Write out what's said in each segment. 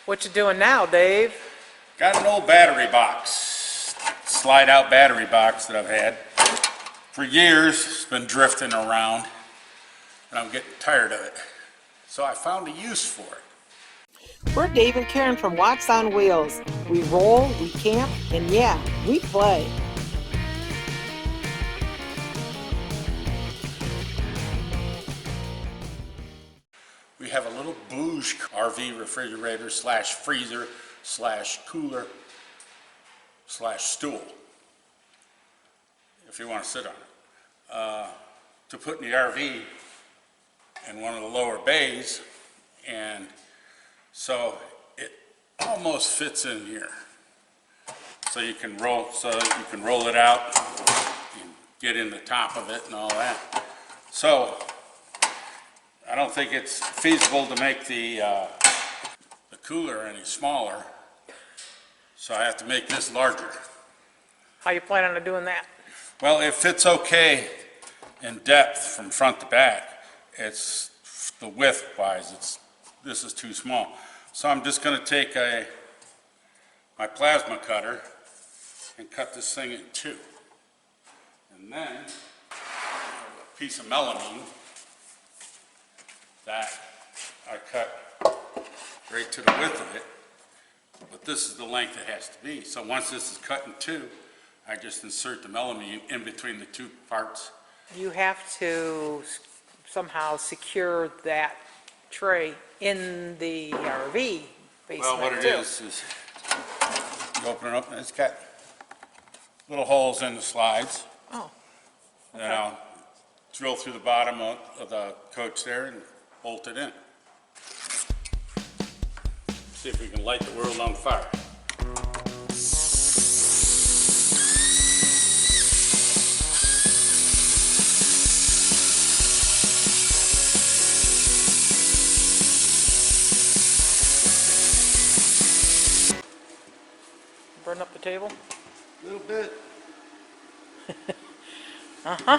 What you doing now, Dave? Got an old battery box, slide out battery box that I've had for years. It's been drifting around and I'm getting tired of it. So I found a use for it. We're Dave and Karen from Wax on Wheels. We roll, we camp, and yeah, we play. We have a little bouge RV refrigerator slash freezer slash cooler slash stool, if you want to sit on it, to put in the RV in one of the lower bays, and so it almost fits in here. So you can roll it out and get in the top of it and all that. So I don't think it's feasible to make the cooler any smaller, so I have to make this larger. How you planning on doing that? Well, it fits okay in depth from front to back. It's the width wise, this is too small. So I'm just going to take my plasma cutter and cut this thing in two. And then a piece of melamine that I cut right to the width of it, but this is the length it has to be. So once this is cut in two, I just insert the melamine in between the two parts. You have to somehow secure that tray in the RV basement. Well, what it is you open it up and it's got little holes in the slides. Oh. Okay. Then I'll drill through the bottom of the coach there and bolt it in. See if we can light the world on fire. Burn up the table? A little bit. Uh-huh.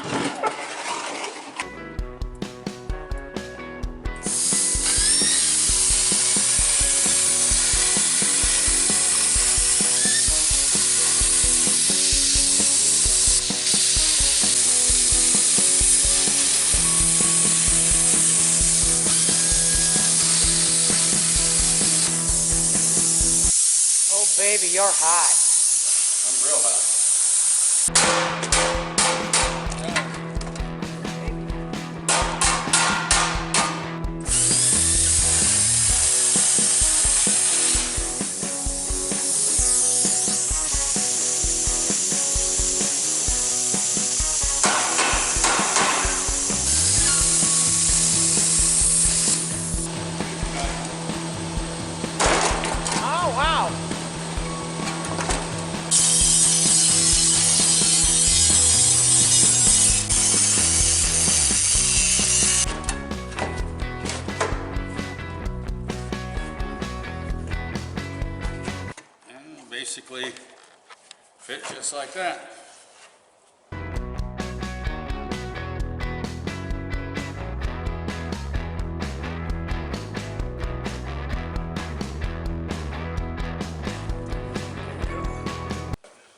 Oh, baby, you're hot. I'm real hot. Oh, wow. And basically fit just like that.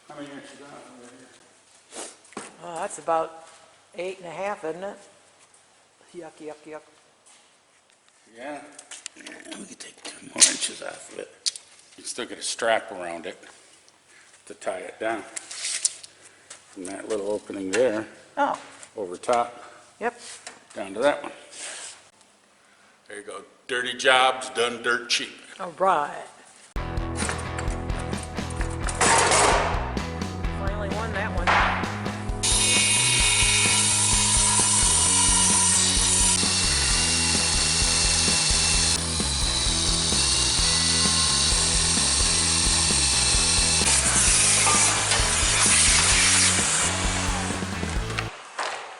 How many inches down over here? Oh, that's about 8.5, isn't it? Yuck, yuck, yuck. Yeah. And we can take 2 more inches off of it. You still get a strap around it to tie it down. From that little opening there, Oh, over top, yep. down to that one. There you go. Dirty jobs done dirt cheap. All right. Finally won that one.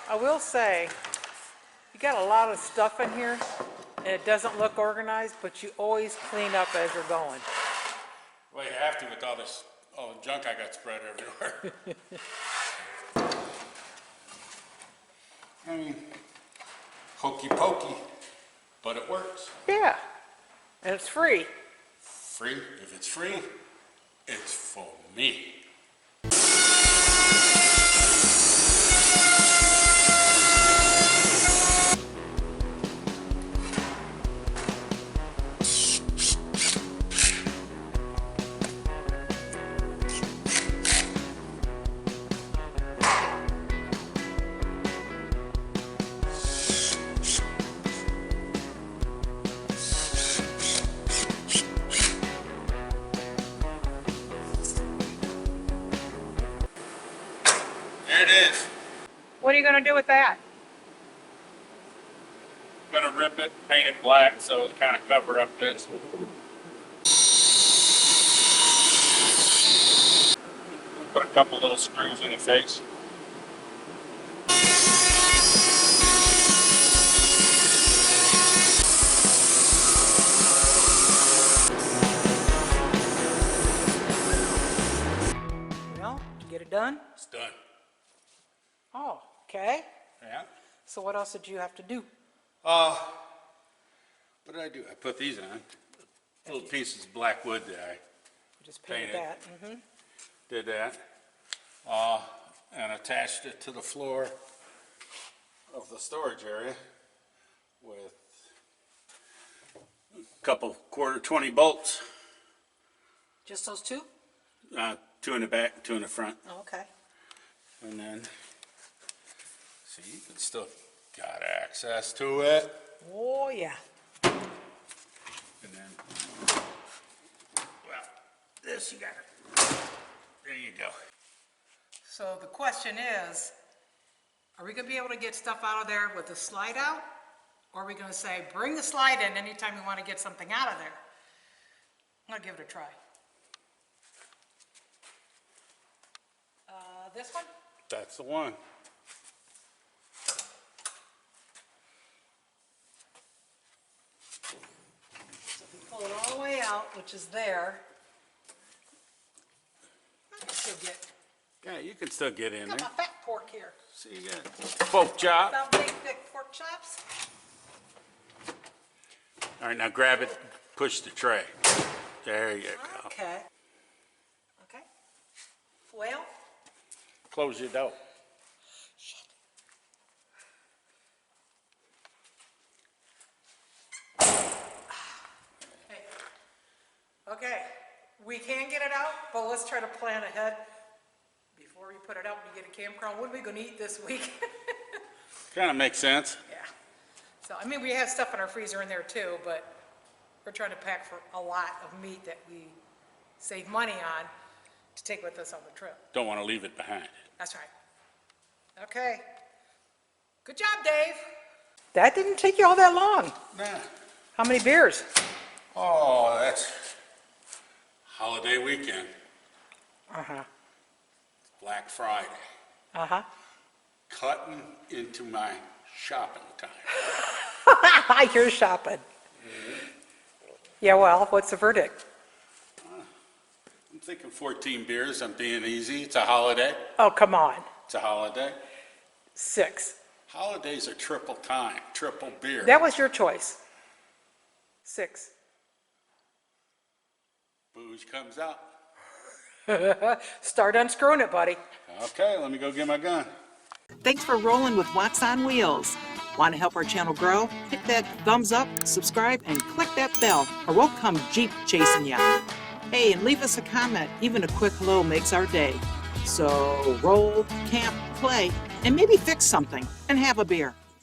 I will say, you got a lot of stuff in here, and it doesn't look organized, but you always clean up as you're going. Well, you have to with all this, all the junk I got spread everywhere. I mean, hokey pokey, but it works. Yeah, and it's free. Free? If it's free, it's for me. There it is. What are you gonna do with that? Gonna rip it, paint it black, so it kind of cover up this. Put a couple little screws in the face. Well, did you get it done? It's done. Oh, okay. Yeah. So what else did you have to do? What did I do? I put these on. Little pieces of black wood that I Just painted Painted. that. Mm-hmm. did that. And attached it to the floor of the storage area with a couple quarter 20 bolts. Just those two? 2 in the back, 2 in the front. Oh, okay. And then, see, you can still got access to it. Oh, yeah. And then, well, this you got it. There you go. So the question is, are we gonna be able to get stuff out of there with the slide out? Or are we gonna say, bring the slide in anytime you wanna get something out of there? I'm gonna give it a try. This one? That's the one. So if we pull it all the way out, which is there, I can still get, Yeah, you can still get in got there. my fat pork here. See, you got pork chop. About big, thick pork chops. All right, now grab it, push the tray. There you go. Okay. Okay. Well, Close your door. hey. Okay, we can get it out, but let's try to plan ahead. Before we put it out, we get a campground, what are we gonna eat this week? Kind of makes sense. Yeah. So, I mean, we have stuff in our freezer in there too, but we're trying to pack for a lot of meat that we save money on to take with us on the trip. Don't want to leave it behind. That's right. Okay. Good job, Dave. That didn't take you all that long. Nah. How many beers? Oh, that's holiday weekend, Uh-huh. Black Friday. Uh-huh. Cutting into my shopping time. You're shopping. Yeah, well, what's the verdict? I'm thinking 14 beers. I'm being easy. It's a holiday. Oh, come on. It's a holiday. 6. Holidays are triple time, triple beer. That was your choice. 6. Booze comes out. Start unscrewing it, buddy. Okay, let me go get my gun. Thanks for rolling with Watts on Wheels. Want to help our channel grow? Hit that thumbs up, subscribe, and click that bell, or we'll come Jeep chasing ya. Hey, and leave us a comment. Even a quick hello makes our day. So roll, camp, play, and maybe fix something, and have a beer.